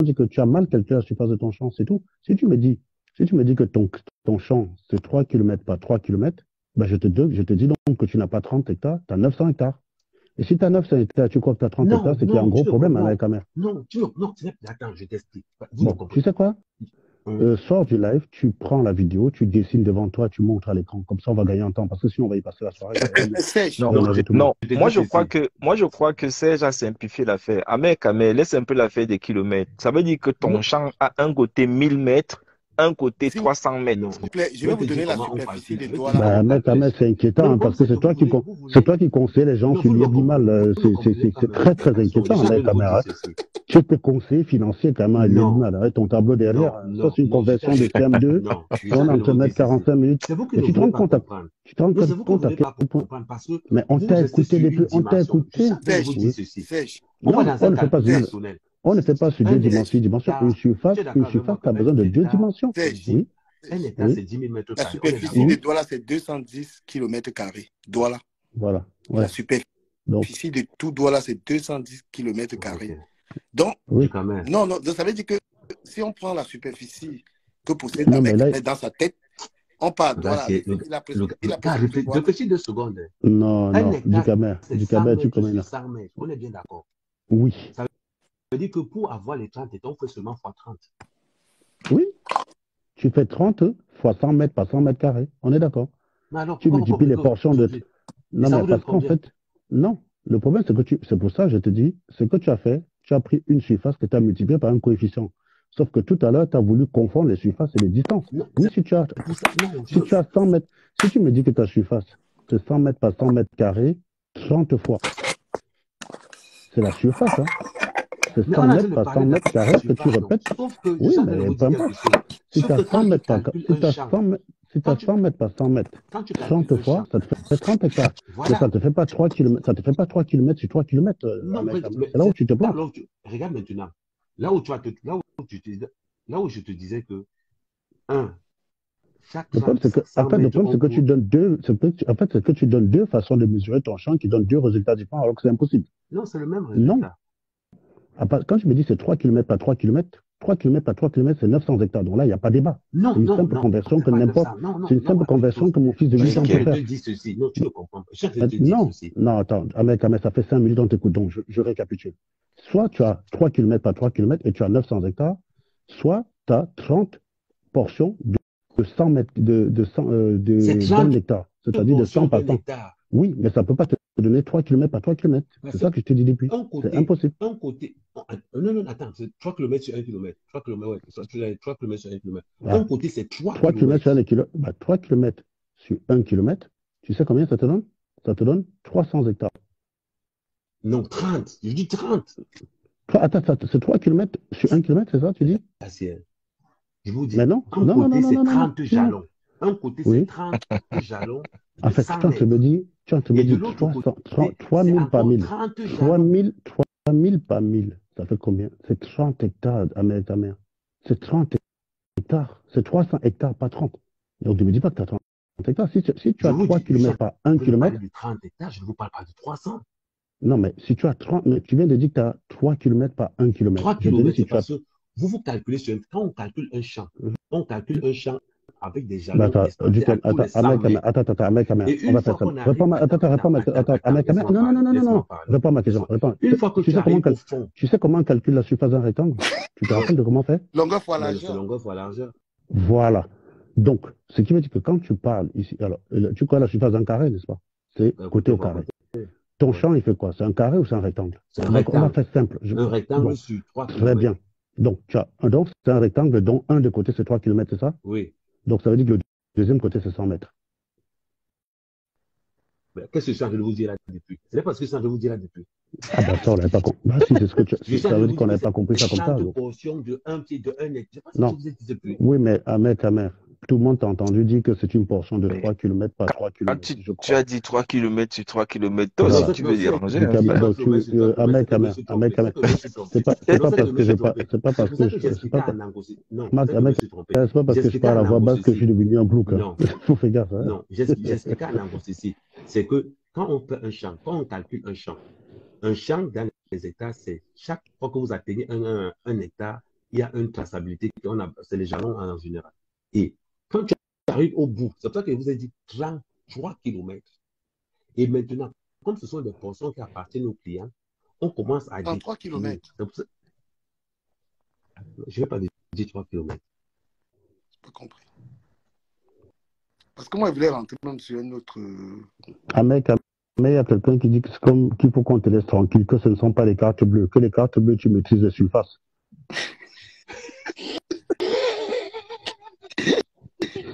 dire que tu as mal calculé la surface de ton champ, c'est tout. Si tu me dis que ton champ, c'est 3 kilomètres par 3 kilomètres, ben je te dis donc que tu n'as pas 30 hectares, tu as 900 hectares. Et si tu as 900 hectares, tu crois que tu as 30 hectares, Non, c'est qu'il y a un non, gros tu ne problème comprends. avec la mer. Non, tu ne, non, attends, je t'explique. Vous ne Bon, tu comprenez sais pas. quoi? Hum. Sors du live, tu prends la vidéo, tu dessines devant toi, tu montres à l'écran. Comme ça, on va gagner en temps. Parce que sinon, on va y passer la soirée. Sèche. Ça Non, va non, énerver tout le monde. Non, je te dis ceci. moi je crois que Serge a simplifié l'affaire. Ahmed, laisse un peu l'affaire des kilomètres. Ça veut dire que ton Non, champ a un côté 1000 mètres, un côté S'il vous 300 mètres. non. plaît, je Je vais vais vous te dire donner la comment on superficie calcule. de Je vais te dire Douala. comment Bah, on calcule. mec, c'est inquiétant, Non, le hein, problème, parce que c'est que c'est toi qui conseilles les gens non, sur vous ne me l'Iabimal. comprenez, vous ne comprenez pas C'est mes très, très explications. Je inquiétant, suis en train mec, de vous dire caméra. ceci. Tu peux conseiller financier quand même à Non, l'Iabimal. Arrête ton tableau derrière. non, Ça, non, c'est une non, conversion de CM2. non, je suis On en est train en de train vous de dire mettre ceci. 45 minutes. C'est vous qui Mais ne tu te voulez rends pas compte comprendre. tu te rends Non, c'est vous qui ne compte à voulez quel pas point. comprendre parce que Mais on vous t'a restez écouté sur une depuis. On t'a dimension. Je suis écouté. en train de vous Sèche. dire Oui. ceci. Sèche. On va Non, dans on un ne fait pas calcul sur rationnel. on ne fait pas sur deux Un dimensions. Une hectare, surface, tu es une d'accord avec moi surface que qui a un besoin de deux hectare, dimensions. on Sèche. dit, Oui, un Sèche. hectare, oui, c'est 10 000 mètres La carrés. On est superficie d'accord. de oui. Douala, c'est 210 kilomètres carrés. Douala. Voilà. La Ouais. superficie Donc, de tout Douala, c'est 210 kilomètres Ok. carrés. Donc, Du oui. quand même. non, non, donc ça veut dire que si on prend la superficie que possède Non, mais Ahmed là, Ahmed dans sa tête, on part Le gars, Douala. Il a gars, presque fait quoi? réfléchis 2 secondes. non, Un non. hectare, c'est Du 100 camer, tu mètres connais sur là. 100 mètres. On est bien d'accord. Oui. Ça veut dire que pour avoir les 30 hectares, on fait seulement fois 30. Oui. Tu fais 30 fois 100 mètres par 100 mètres carrés. On est d'accord. Mais alors, Tu pourquoi vous multiplies les compliquez portions de. aujourd'hui? Et Non, ça mais vous donne parce qu'en combien? fait, non. Le problème, c'est que c'est pour ça que je te dis, ce que tu as fait, tu as pris une surface que tu as multipliée par un coefficient. Sauf que tout à l'heure, tu as voulu confondre les surfaces et les distances. Non, Oui, c'est pour ça. Non, si tu as 100 mètres, si tu me dis que ta surface, c'est 100 mètres par 100 mètres carrés, 30 fois, c'est la surface, hein. C'est mais 100 on est en train mètres de par parler 100 de la mètres carrés que tu surface, non. répètes. Sauf que je Oui, suis en train de mais vous peu dire quelque importe. chose. Si tu Sauf as que 100 quand tu mètres par, calcules si un t'as champ, 100 mètres, si quand t'as tu, 100 mètres par 100 mètres, quand tu calcules 30 un fois, champ, ça te fait 30 hectares. Mais ça voilà. ne te fait pas 3 kilomètres, ça te fait pas 3 kilomètres sur 3 kilomètres, Non, mec. mais C'est là où c'est tu te là, plantes. regarde maintenant. Là où tu as là où je te disais que, un, chaque Le problème, c'est que, 100 le mètres, problème, on c'est que tu court. donnes deux, en fait, c'est que tu donnes deux façons de mesurer ton champ qui donnent deux résultats différents alors que c'est impossible. Non, c'est le même Non. résultat. Quand tu me dis c'est 3 kilomètres par 3 kilomètres, 3 kilomètres par 3 kilomètres, c'est 900 hectares. Donc là, il n'y a pas débat. Non, C'est une non, simple non, conversion c'est que pas n'importe, 900. Non, c'est non, une non, simple attends une conversion chose. que mon fils de Je 8 suis en ans train peut de te Nickel. faire. dire ceci. Non, tu ne comprends pas. Je suis en train de te dire Non, ceci. non, attends, ça fait 5 minutes, on t'écoute, donc je récapitule. Soit tu as 3 kilomètres par 3 kilomètres et tu as 900 hectares, soit tu as 30 portions de 100 mètres, C'est d'un 30 hectare, c'est-à-dire de portions 100 par d'un 100. hectare. Oui, mais ça ne peut pas te donner 3 kilomètres par 3 kilomètres. C'est Parce ça que je t'ai dit depuis. C'est impossible. non, non, attends, c'est 3 km sur 1 km. 3 km, ouais, 3 km sur 1 km. Un Ah, côté, c'est 3 3 kilomètres sur km. 1 kilomètre. 3 kilomètres sur 1 kilomètre, tu sais combien ça te donne? Ça te donne 300 hectares. Non, 30. Je dis 30. Attends, c'est 3 kilomètres sur 1 kilomètre, c'est ça, tu dis? Assiette. Je vous Mais dis, non, un non, non, non, côté, non, c'est non, non, non, 30 non. jalons. Un côté, c'est Oui. 30 jalons En de fait, 100 mètres. tu es en train de me Et de dire l'autre 300, côté, 3 c'est 000 par encore 1000. 30 3 jalons. 000, 3 000 par 1000. Ça fait combien? C'est 30 hectares, ta mère. C'est 30 hectares. C'est 300 hectares, pas 30. Donc, ne me dis pas que tu as 30 hectares. Si tu Je as vous 3 dis, je suis en kilomètres par 1 train de parler kilomètre, de 30 hectares, je ne vous parle pas de 300. non, mais si tu as 30, mais tu viens de dire que tu as 3 kilomètres par 1 kilomètre. 3 Je te dis km, si c'est tu as. parce que vous calculez quand on calcule un champ, on calcule un champ avec des Bah, jalons espacés à tous les 100 mètres. attends, Et on une va faire fois ça. qu'on arrive, Attends, laisse-moi non, non, non, parler, non, non, laisse-moi non, parler. réponds à ma question, réponds. Une fois que Tu tu sais comment, arrives au fond, tu sais comment on calcule la surface d'un rectangle? Tu te rappelles de comment faire? Longueur fois ben, c'est largeur. longueur fois largeur. Voilà. Donc, ce qui veut dire que quand tu parles ici, alors, tu connais la surface d'un carré, n'est-ce pas? C'est côté Écoutez, au on va carré. côté. Ton Ouais. champ, il fait quoi? C'est un carré ou c'est un rectangle? C'est un On va rectangle. faire simple. Un rectangle Bon, sur 3 très km. bien. Donc, c'est un rectangle dont un de côté, c'est 3 kilomètres, c'est ça? Oui. Donc, ça veut dire que le deuxième côté, c'est 100 mètres. Ben, qu'est-ce que je suis en train de vous dire là depuis? C'est parce que je suis en train de vous dire là depuis. Ah, bah, ça, on n'avait pas compris. Bah, si, c'est ce que Je suis en ça train de veut vous dire qu'on dire que n'avait pas compris ça c'est comme ça. 30 Donc. portions de 1 pied, de 1 hectare. Je ne sais pas si je Non. vous ai dit depuis. Oui, mais Ahmed, ta mère, tout le monde t'a entendu dire que c'est une portion de Mais 3 kilomètres par 3 quand kilomètres, je tu crois. as dit 3 kilomètres sur 3 kilomètres, toi Non, aussi Voilà. tu veux déranger si un c'est peu. 3 Donc, km sur 3 km, c'est que je me suis trompé. C'est que je me suis trompé. c'est pas Non, c'est que parce je me que suis j'ai pas, trompé. c'est pas C'est parce pour que ça je, que c'est pas, j'expliquais en langue aussi. Non, c'est que je me Ahmed, suis trompé. c'est pas parce que je J'expliquais parle en à voix langue basse que je aussi. suis devenu un blouc, hein. Non, Faut faire gaffe, hein. non. J'expliquais en langue aussi. C'est que quand on fait un champ, quand on calcule un champ dans les hectares, c'est chaque fois que vous atteignez un hectare, il y a une traçabilité, c'est les jalons en général. Et quand tu arrives au bout, c'est pour ça que je vous ai dit 33 kilomètres. Et maintenant, comme ce sont des portions qui appartiennent aux clients, on commence à 33 définir. km. Je ne vais pas dire 3 kilomètres. Je pas compris. Parce que moi, je voulais rentrer même sur un autre. Mais il y a quelqu'un qui dit que c'est comme qu'il faut qu'on te laisse tranquille, que ce ne sont pas les cartes bleues, que les cartes bleues, tu maîtrises les surfaces.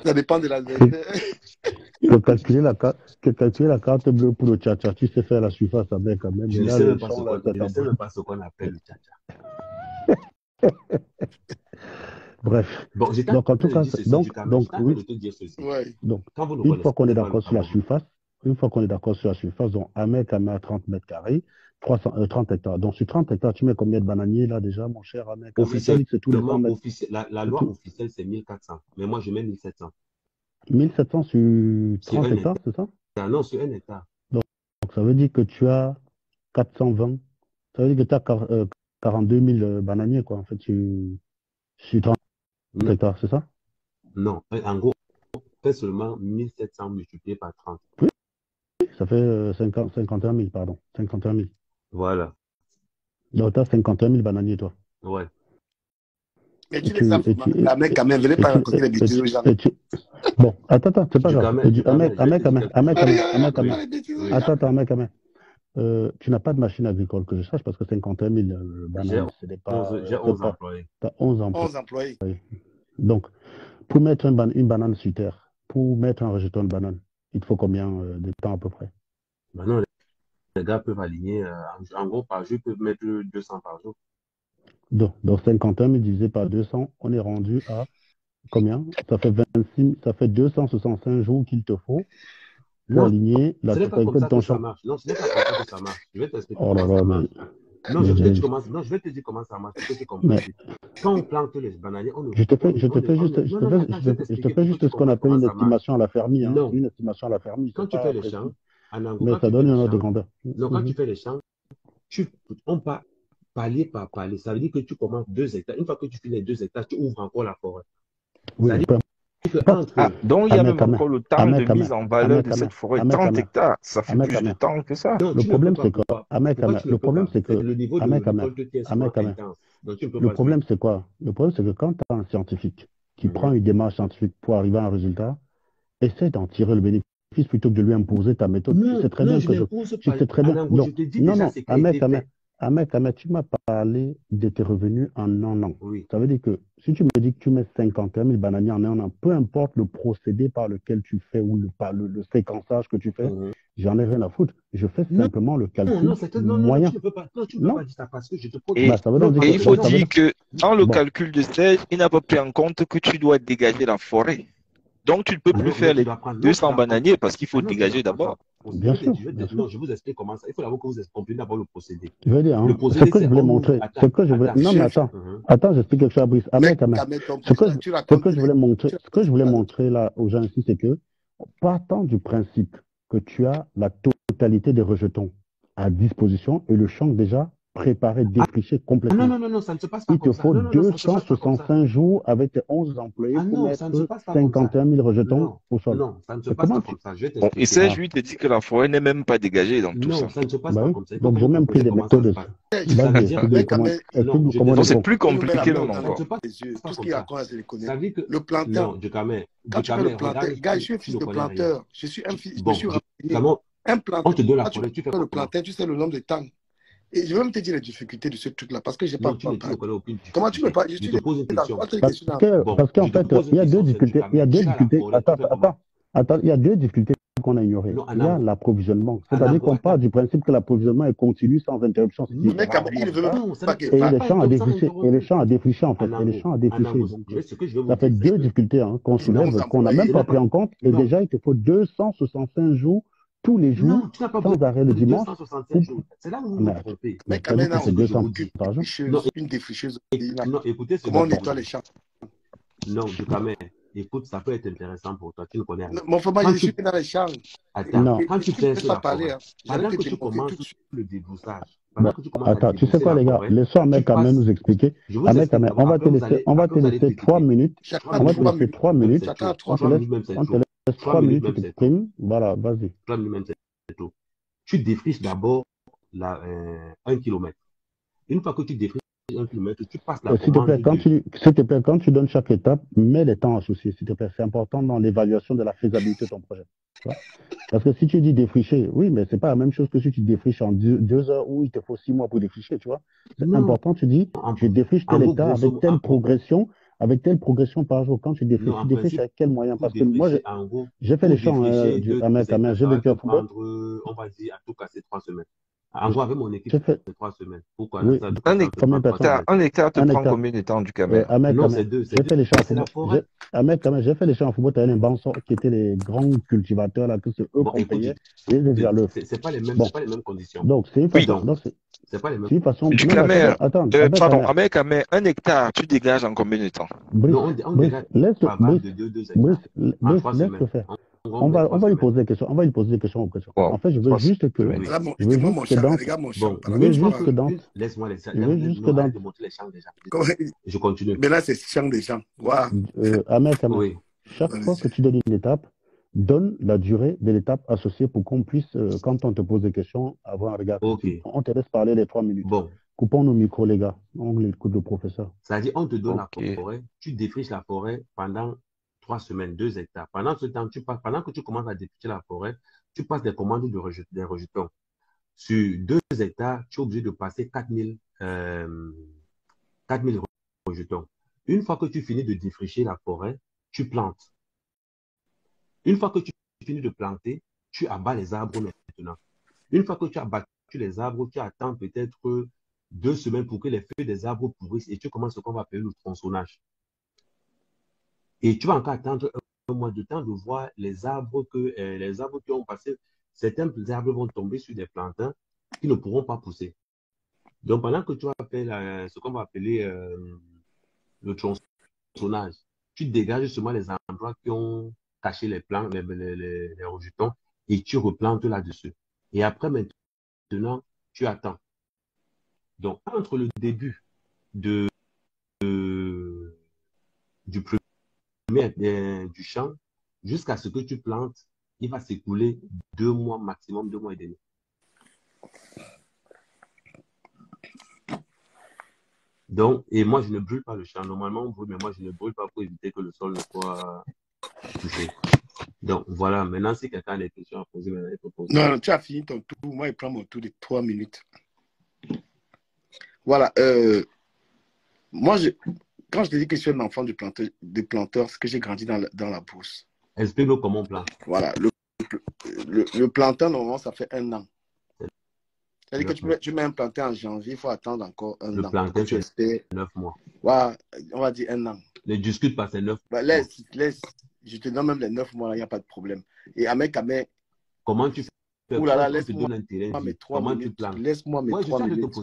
Ça dépend de l'adversaire. Que calculer la carte bleue pour le tcha-tcha, tu sais faire la surface avec quand même. Je ne sais même pas ce qu'on appelle le tcha-tcha. Bref. Bon, Donc, en tout cas, de te dire ceci. Ouais. Donc, une fois qu'on est d'accord sur la surface, donc Ahmed a 30 mètres carrés, 30 hectares. Donc, sur 30 hectares, tu mets combien de bananiers là déjà, mon cher Ahmed? La loi officielle, c'est 1400. Mais moi, je mets 1700. 1700 sur 30 hectares, c'est ça? Non, sur 1 hectare. Donc, ça veut dire que tu as 420. Ça veut dire que tu as 42 000 bananiers, quoi, en fait, sur 30 hectares, c'est ça? Non, en gros, fait seulement 1700 multiplié par 30. Oui, ça fait 51 000, pardon. 51 000. Voilà. Donc, tu as 51 000 bananiers, toi. Ouais. Mais tu les as, mec, quand même, venez pas raconter les bêtises aux gens. Bon, attends, c'est pas grave. Ahmed, tu n'as pas de machine agricole que je sache parce que 51 000 bananes, ce n'est pas. J'ai 11 employés. Tu as 11 employés. Donc, pour mettre une banane sur terre, pour mettre un rejeton de banane, il te faut combien de temps à peu près? Maintenant, les gars peuvent aligner, en gros, par jour, ils peuvent mettre 200 par jour. Donc 51 000 divisé par 200, on est rendu à combien? Ça fait 265 jours qu'il te faut pour aligner la totalité de ton champ. Non, ce n'est pas comme ça que ça marche. Je vais t'expliquer comment ça marche. Non, je vais te dire comment ça marche. Quand on plante les bananiers, je te fais juste ce qu'on appelle une estimation à la fermie. Non. Une estimation à la fermie. Quand tu fais les champs, mais ça donne un ordre de grandeur. Donc, quand tu fais les champs, on part palier par palier. Ça veut dire que tu commences 2 hectares. Une fois que tu finis les 2 hectares, tu ouvres encore la forêt. Oui, donc il y a même encore le temps de mise en valeur de cette forêt. 30 hectares, ça fait plus de temps que ça. Le problème, c'est quoi? Le problème, c'est que le niveau de récolte est intense. Le problème, c'est quoi? Le problème, c'est que quand tu as un scientifique qui prend une démarche scientifique pour arriver à un résultat, essaie d'en tirer le bénéfice plutôt que de lui imposer ta méthode. Tu sais très bien que tu sais très bien. Ahmed, tu m'as parlé de tes revenus en un an. Oui. Ça veut dire que si tu me dis que tu mets 51 000 bananiers en un an, peu importe le procédé par lequel tu fais ou le séquençage que tu fais, j'en ai rien à foutre. Je fais simplement le calcul moyen. Tu ne peux pas dire ça parce que je te pose. Et il faut dire que dans le calcul de stage, il n'a pas pris en compte que tu dois dégager la forêt. Donc, tu ne peux plus faire les 200 bananiers parce qu'il faut dégager d'abord. Bien sûr. Non, je vous explique comment ça. Il faut d'abord que vous compreniez d'abord le procédé. Je veux dire, ce que je voulais montrer. Non, mais attends, j'explique quelque chose à Brice. Ce que je voulais montrer là aux gens ici, c'est que, partant du principe que tu as la totalité des rejetons à disposition et le champ déjà préparé, défriché complètement. Non, ça ne se passe pas comme ça. Il te faut 265 jours avec tes 11 employés pour mettre 51 000 rejetons au sol. Non, ça ne se passe pas comme ça. Et Serge, lui, te dit que la forêt n'est même pas dégagée dans tout ça. Non, ça ne se passe pas comme ça. Donc, j'ai même pris des méthodes. Donc, c'est plus compliqué même encore. Tout ce qui raconte, c'est les connaître. Le planteur. Non, du camé. Quand tu fais le planteur, gars, je suis un fils de planteur. Je suis un fils. Un planteur. On te donne la forêt, tu fais le planteur, tu sais le nombre de temps. Et je vais même te dire les difficultés de ce truc-là, parce que je n'ai pas. Comment tu ne peux pas? Je te pose une question. Parce qu'en fait, il y a deux difficultés. Attends, il y a deux difficultés qu'on a ignorées. Il y a l'approvisionnement. C'est-à-dire qu'on part du principe que l'approvisionnement est continu sans interruption. Et les champs à défricher, en fait. Et les champs à défricher. Ça fait deux difficultés qu'on soulève, qu'on n'a même pas pris en compte. Et déjà, il te faut 265 jours tous les jours, sans arrêt le dimanche. C'est là où vous vous trompez. Mais quand même, une défricheuse. Non, écoutez, comment on nettoie les champs? Non, du camé. écoute, ça peut être intéressant pour toi. Tu ne connais rien. Mon frère, je suis dans les champs. Attends, quand tu fais pas parler, pendant que tu commences le débroussage, attends, tu sais quoi, les gars, laissez un mec quand même nous expliquer. On va te laisser 3 minutes. On va te laisser 3 minutes. On te laisse 3 minutes, tu t'exprimes. Voilà, vas-y. 3 minutes même, c'est tout. Tu défriches d'abord 1 kilomètre. Une fois que tu défriches 1 kilomètre, tu passes la commande. S'il te plaît, quand tu donnes chaque étape, mets les temps associés, s'il te plaît. C'est important dans l'évaluation de la faisabilité de ton projet. Parce que si tu dis défricher, oui, mais c'est pas la même chose que si tu défriches en 2 heures ou il te faut 6 mois pour défricher, tu vois. C'est important, tu dis, je défriche tel hectare avec telle progression par jour. Quand tu défriches, tu défriches avec quel moyen? Parce que moi, j'ai fait les champs du Amer, j'ai vécu à football. On va dire, à tout casser 3 semaines. En gros, avec mon équipe, c'est 3 semaines. Pourquoi? Un hectare te prend combien de temps du Camer? Non, c'est 2. J'ai fait les champs en football. J'ai fait les champs en football, tu as les Bansons qui étaient les grands cultivateurs, là, que c'est eux qu'on payait. C'est pas les mêmes conditions. Donc, c'est une façon. C'est pas les mêmes. Du Camer. Pardon, avec un hectare, tu dégages en combien de temps? Non, on dégage par base de 2 hectares. En 3 semaines. Laisse le faire. On va lui poser des questions. En fait, je veux juste que. Je veux juste que dans. Laisse-moi les champs déjà. Je continue. Mais là, c'est champ des champs. Ahmed, chaque fois que tu donnes une étape, donne la durée de l'étape associée pour qu'on puisse, quand on te pose des questions, avoir un regard. On te laisse parler les 3 minutes. Bon. Coupons nos micros, les gars. On écoute le professeur. C'est-à-dire, on te donne la forêt, tu défriches la forêt pendant 3 semaines, 2 hectares. Pendant ce temps, pendant que tu commences à défricher la forêt, tu passes des commandes des rejetons. Sur 2 hectares, tu es obligé de passer 4000 rejetons. Une fois que tu finis de défricher la forêt, tu plantes. Une fois que tu finis de planter, tu abats les arbres maintenant. Une fois que tu as battu les arbres, tu attends peut-être 2 semaines pour que les feuilles des arbres pourrissent et tu commences ce qu'on va appeler le tronçonnage. Et tu vas encore attendre un mois de temps de voir les arbres qui ont passé. Certains arbres vont tomber sur des plantains qui ne pourront pas pousser. Donc, pendant que tu vas faire ce qu'on va appeler le tronçonnage, tu dégages seulement les endroits qui ont caché les plants, les rejetons, et tu replantes là-dessus. Et après, maintenant, tu attends. Donc, entre le début du champ jusqu'à ce que tu plantes, il va s'écouler 2 mois maximum, 2 mois et demi. Donc, et moi, je ne brûle pas le champ. Normalement, on brûle, mais moi, je ne brûle pas pour éviter que le sol ne soit touché. Donc, voilà. Maintenant, si quelqu'un a des questions à poser, il peut poser. Non, tu as fini ton tour. Moi, il prend mon tour de 3 minutes. Voilà. Moi, quand je te dis que je suis un enfant de planteur, c'est que j'ai grandi dans la brousse. Explique-nous comment on plante. Voilà. Le plantain, normalement, ça fait 1 an. C'est-à-dire que tu mets un plantain en janvier, il faut attendre encore 1 an. Le plantain, c'est 9 mois. Voilà, on va dire 1 an. Ne discute pas, c'est 9 mois. Laisse. Je te donne même les 9 mois, il n'y a pas de problème. Et avec comment tu fais? Laisse-moi mes 3 minutes. Laisse-moi mes 3 minutes.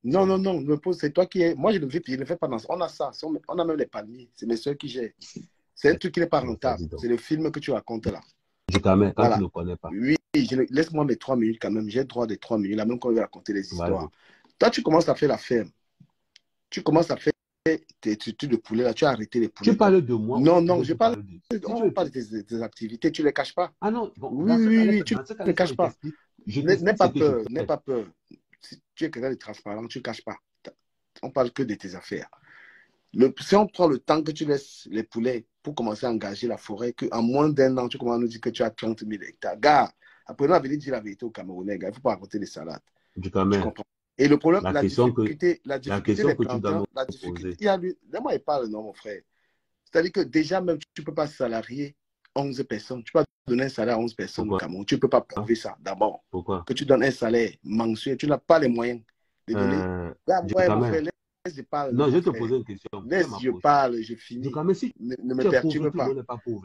Non, c'est toi qui es. Moi, je ne fais pas dans ça. On a ça. On a même les palmiers. C'est mes soeurs qui gèrent. C'est un truc qui n'est pas rentable. C'est le film que tu racontes là. Quand tu ne connais pas. Oui, laisse-moi mes 3 minutes quand même. J'ai le droit des 3 minutes, là même quand je vais raconter les histoires. Toi, tu commences à faire la ferme. Tu commences à faire tes études de poulet là. Tu as arrêté les poulets. Tu parles de moi? Non, je parle de tes activités. Tu ne les caches pas. Ah non. Oui, tu ne les caches pas. N'aie pas peur. Si tu es quelqu'un de transparent, tu ne caches pas. On parle que de tes affaires. Si on prend le temps que tu laisses les poulets pour commencer à engager la forêt, qu'en moins d'1 an, tu commences à nous dire que tu as 30 000 hectares. Gars, après, on a venu dire la vérité aux Camerounais. Il ne faut pas raconter des salades. Tu comprends. Et le problème, la difficulté des plantins, la difficulté, moi, il parle, non, mon frère. C'est-à-dire que déjà, même, tu ne peux pas salarier 11 personnes. Tu ne peux pas donner un salaire à 11 personnes au Cameroun. Tu ne peux pas prouver ça, d'abord. Pourquoi? Que tu donnes un salaire mensuel. Tu n'as pas les moyens de donner. Mon frère, je parle. Non, je vais te poser une question. Laisse, je parle, je finis. Ne me perturbe pas.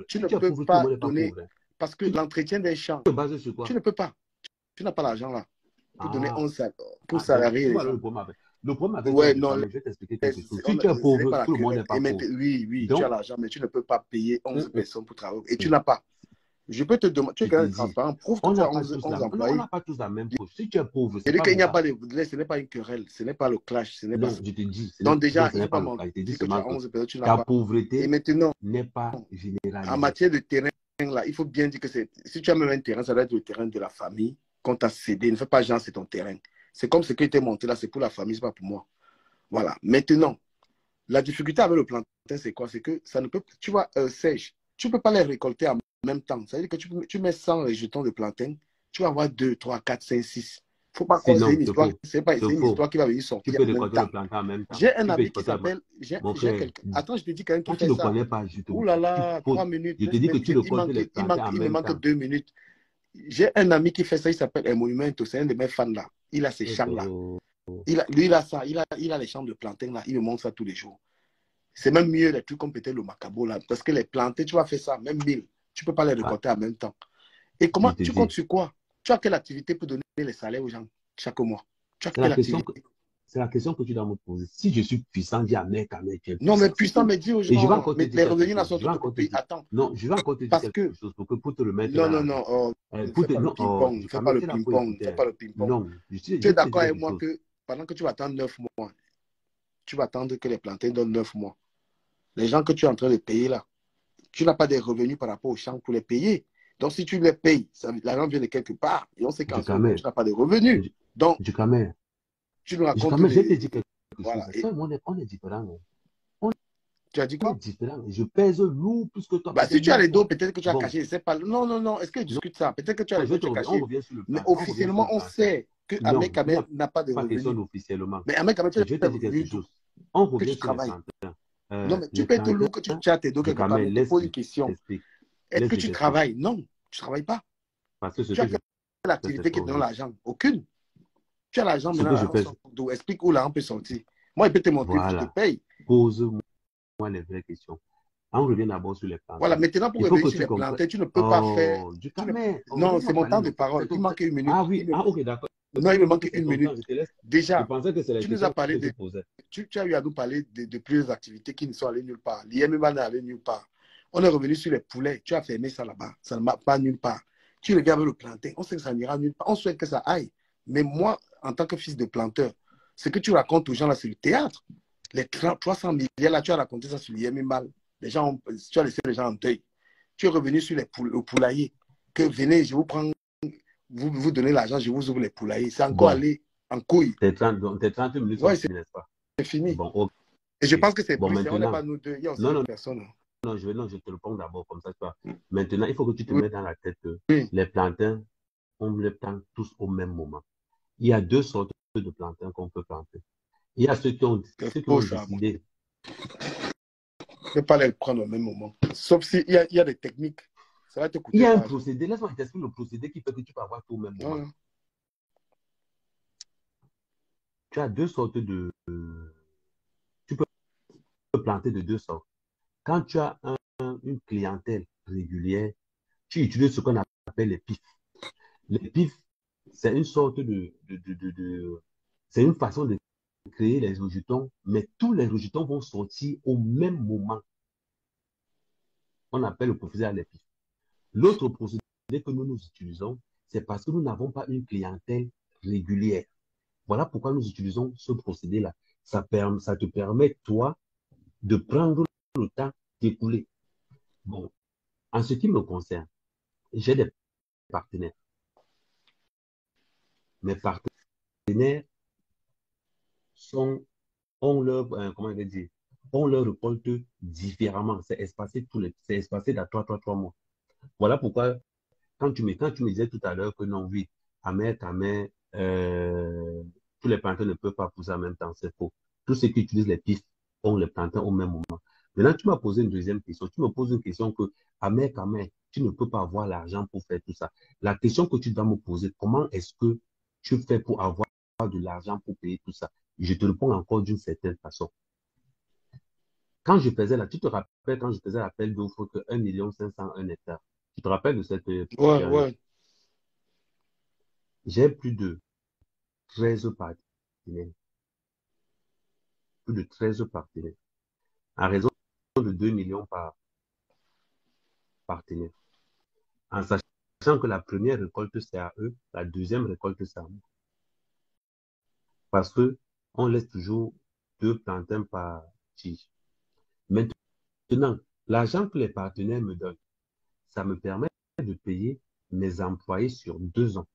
Tu ne peux pas donner. Parce que l'entretien des champs, tu ne peux pas. Tu n'as pas l'argent là. Pour donner 11 pour salarier les gens. Le problème avec Ouais, toi, non, je vais t'expliquer quelque chose. Si tu es pauvre, tout le monde n'est pas pauvre. Oui, Donc, tu as l'argent, mais tu ne peux pas payer 11 personnes pour travailler. Et tu n'as pas. Je peux te demander, tu es je quand te même dis, transparent, prouve que on tu n'a as pas 11 tous la, non, on employés. n'a pas tous la même poche. Si tu es pauvre, Je c'est dis pas qu'il mon n'y a cas. pas ce n'est pas une querelle, ce n'est pas le clash, ce n'est pas Non, ça. je te dis, Donc déjà, non, ce il ne n'est faut pas pas le cas. Je te dis mentir que tu seulement as que 11 personnes, tu n'as ta pas. Et pauvreté maintenant, n'est pas en généralisée. matière de terrain, là, il faut bien dire que si tu as même un terrain, ça doit être le terrain de la famille qu'on t'a cédé. Ne fais pas genre, c'est ton terrain. C'est comme ce qui était monté là, c'est pour la famille, c'est pas pour moi. Voilà. Maintenant, la difficulté avec le plantain, c'est quoi? C'est que ça ne peut, tu vois, sèche, tu ne peux pas les récolter en même temps. Ça veut dire que tu mets 100 jetons de plantain, tu vas avoir 2, 3, 4, 5, 6. Faut pas croire que c'est Non, une c'est histoire, faux. c'est C'est une faux. histoire qui va venir Tu sortir peux en même récolter le temps. plantain en même temps. J'ai un Tu peux ami qui récolter s'appelle, mon frère, attends, je te dis quelqu'un qui quand tu fait ne ça. connais pas du tout, Ouh là là, 3 minutes, je te dis que tu récoltes les plantains en il me même manque temps. 2 minutes. J'ai un ami qui fait ça, il s'appelle Monumento, c'est un de mes fans là. Il a ces champs là. Lui, il a ça, il a les champs de plantain là, il me montre ça tous les jours. C'est même mieux les trucs comme peut-être le macabo là, parce que les plantains, tu vas faire ça, même 1000, tu ne peux pas les récolter en même temps. Et comment tu comptes sur quoi? Tu as quelle activité pour donner les salaires aux gens chaque mois? Tu as quelle activité? C'est la question que tu dois me poser. Si je suis puissant, dis à mec, tu es puissant. Non, mais puissant, mais dis aux gens, et je vais encore te mais dire les quelque revenus là chose. sont tout au pays. Attends. Non, je vais encore te dire Parce quelque que, chose pour te le mettre non, dans non, la non, oh, ne pour fais te, pas le non, ping-pong, ne fais pas le ping-pong, ne fais pas le ping-pong. Non, Tu es d'accord avec moi que pendant que tu vas attendre 9 mois, tu vas attendre que les plantains donnent 9 mois. Les gens que tu es en train de payer là, tu n'as pas des revenus par rapport aux champs pour les payer. Donc, si tu les payes, l'argent vient de quelque part. Et on sait qu'en ce moment, tu n'as pas de revenus. Donc, tu nous racontes je vais te dire quelque chose. Voilà. Toi, on est différents. Tu as dit quoi? Différent. Je pèse lourd plus que toi. Bah, si tu as les dos, peut-être que tu as caché. C'est pas... Non, non, non. Est-ce que tu discutes ça? Peut-être que tu as les dos, tu as caché. On revient sur le plan. Mais officiellement, on sait que Ahmed Kamel n'a pas de revenus. Pas question revenus. officiellement. Mais Ahmed Kamel, tu as je vais te dire quelque chose. On revient sur les plantains. Non, mais tu peux être lourd que tu as tes dos quelque part. Mais tu poses une question. Est-ce que tu travailles? Non, tu ne travailles pas. Parce que tu as quelle activité qui te donne l'argent? Aucune. Tu as l'argent maintenant. Explique où l'argent peut sortir. Moi, il peut te montrer que je te paye. Pose-moi les vraies questions. On revient d'abord sur les plantains. Voilà, maintenant pour revenir sur les plantains, tu ne peux pas faire. Non, c'est mon temps de parole. Il manque 1 minute. Ah oui, ok, d'accord. Non, il me manque 1 minute. Déjà, tu nous as parlé de. Tu as eu à nous parler de plusieurs activités qui ne sont allées nulle part. L'IMMA n'est allé nulle part. On est revenu sur les poulets. Tu as fermé ça là-bas. Ça ne va pas nulle part. Tu regardes le plantain. On sait que ça n'ira nulle part. On souhaite que ça aille. Mais moi, en tant que fils de planteur, ce que tu racontes aux gens là, c'est le théâtre. Les 300 milliards là, tu as raconté ça sur l'IMMA. Tu as laissé les gens en deuil. Tu es revenu sur le poulailler. Que venez, je vous prends, vous donnez l'argent, je vous ouvre les poulaillers. C'est encore aller en couille. T'es 30 minutes, ouais, n'est-ce pas? C'est fini. Bon, okay. Et je pense que c'est bon, plus, on n'est pas nous deux. Il y a aussi d'autres personnes. Non, je te réponds d'abord comme ça. Maintenant, il faut que tu te mettes dans la tête que les plantains, on les plante tous au même moment. Il y a 2 sortes de plantains qu'on peut planter. Il y a ceux qui ont décidé. Ne peux pas les prendre au même moment. Sauf s'il y a des techniques. Ça va te coûter. Il y a un procédé. Laisse-moi t'expliquer le procédé qui fait que tu peux avoir tout au même moment. Tu as 2 sortes de. Tu peux planter de 2 sortes. Quand tu as une clientèle régulière, tu utilises ce qu'on appelle les pifs. Les pifs, c'est une sorte c'est une façon de créer les rejetons, mais tous les rejetons vont sortir au même moment. On appelle le procédé les pifs. L'autre procédé que nous utilisons, c'est parce que nous n'avons pas une clientèle régulière. Voilà pourquoi nous utilisons ce procédé-là. Ça te permet, toi, de prendre le temps d'écouler. Bon, en ce qui me concerne, j'ai des partenaires. Mes partenaires ont leur, comment je vais dire, ont leur récolte différemment. C'est espacé dans 3 mois. Voilà pourquoi, quand tu me disais tout à l'heure que non, oui, à mer, tous les plantains ne peuvent pas pousser en même temps, c'est faux. Tous ceux qui utilisent les pistes ont les plantains au même moment. Maintenant, tu m'as posé une deuxième question. Tu me poses une question que, à mer, tu ne peux pas avoir l'argent pour faire tout ça. La question que tu dois me poser, comment est-ce que tu fais pour avoir de l'argent pour payer tout ça? Je te réponds encore d'une certaine façon. Quand je faisais tu te rappelles quand je faisais l'appel d'offres que 1 500 000 hectares. Tu te rappelles de cette période? Ouais. J'ai plus de 13 partenaires. plus de 13 partenaires, en raison de 2 millions par partenaire. En sachant que la première récolte, c'est à eux, la deuxième récolte, c'est à moi. Parce que on laisse toujours 2 plantains par tige. Maintenant, l'argent que les partenaires me donnent, ça me permet de payer mes employés sur 2 ans.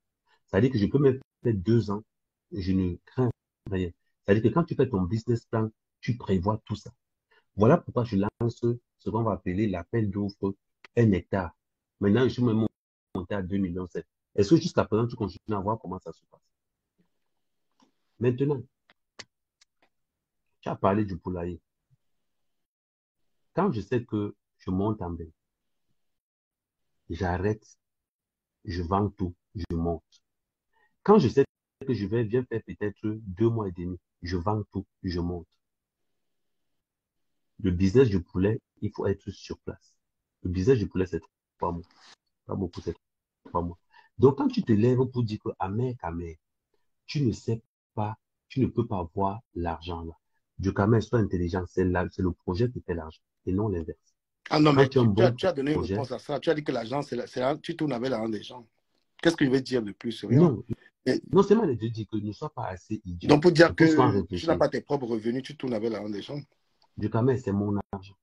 C'est-à-dire que je peux même faire 2 ans, je ne crains rien. C'est-à-dire que quand tu fais ton business plan, tu prévois tout ça. Voilà pourquoi je lance ce qu'on va appeler l'appel d'offres 1 hectare. Maintenant, je suis même monté à 2,7 millions. Est-ce que jusqu'à présent, tu continues à voir comment ça se passe? Maintenant, tu as parlé du poulailler. Quand je sais que je monte en bain, j'arrête, je vends tout, je monte. Quand je sais que je vais bien faire peut-être 2 mois et demi, je vends tout, je monte. Le business du poulet, il faut être sur place. Le business du poulet, c'est 3 mois. Pas beaucoup, c'est 3 mois. Donc, quand tu te lèves pour dire que Amer, tu ne sais pas, tu ne peux pas voir l'argent là. Du Camer, sois intelligent, c'est le projet qui fait l'argent et non l'inverse. Ah non, mais tu as donné une réponse à ça. Tu as dit que l'argent, tu tournes avec l'argent des gens. Qu'est-ce que je vais dire de plus? Rien. Non, non seulement de dire que ne sois pas assez idiot. Donc, pour dire que tu n'as pas tes propres revenus, tu tournes avec l'argent des gens. Du Camer, c'est mon argent.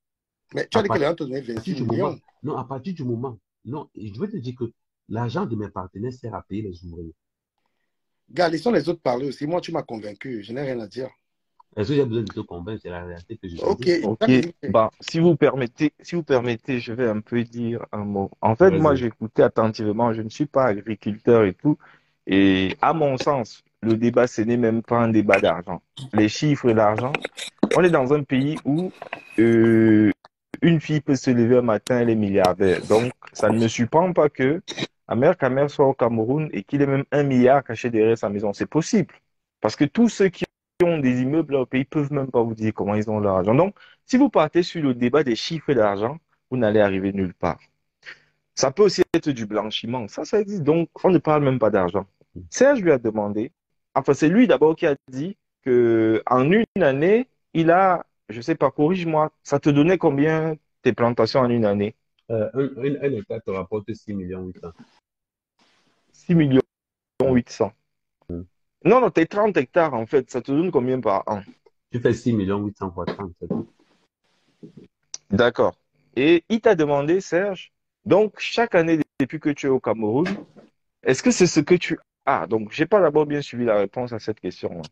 Mais tu as dit que l'argent te donnait 26 millions. Non, à partir du moment. Non, je veux te dire que l'argent de mes partenaires sert à payer les ouvriers. Gars, laissons les autres parler aussi. Moi, tu m'as convaincu. Je n'ai rien à dire. Est-ce que j'ai besoin de te convaincre? C'est la réalité que je suis. Ok. Bah, si vous permettez, je vais un peu dire un mot. En fait, moi, j'écoutais attentivement. Je ne suis pas agriculteur et tout. Et à mon sens, le débat, ce n'est même pas un débat d'argent. Les chiffres et l'argent, on est dans un pays où une fille peut se lever un matin, elle est milliardaire. Donc, ça ne me surprend pas que Amer Kamer soit au Cameroun et qu'il ait même 1 milliard caché derrière sa maison. C'est possible. Parce que tous ceux qui ont des immeubles au pays peuvent même pas vous dire comment ils ont leur argent. Donc, si vous partez sur le débat des chiffres et d'argent, vous n'allez arriver nulle part. Ça peut aussi être du blanchiment. Ça existe. Donc, on ne parle même pas d'argent. Serge lui a demandé, enfin, c'est lui d'abord qui a dit qu'en une année, il a, je sais pas, corrige-moi, ça te donnait combien tes plantations en une année? Un hectare te rapporte 6 millions 800. 6 millions 800. Non, tes 30 hectares, en fait, ça te donne combien par an? Tu fais 6 millions 800 fois 30, c'est tout. D'accord. Et il t'a demandé, Serge, donc chaque année depuis que tu es au Cameroun, est-ce que c'est ce que tu as? Donc, j'ai pas d'abord bien suivi la réponse à cette question-là.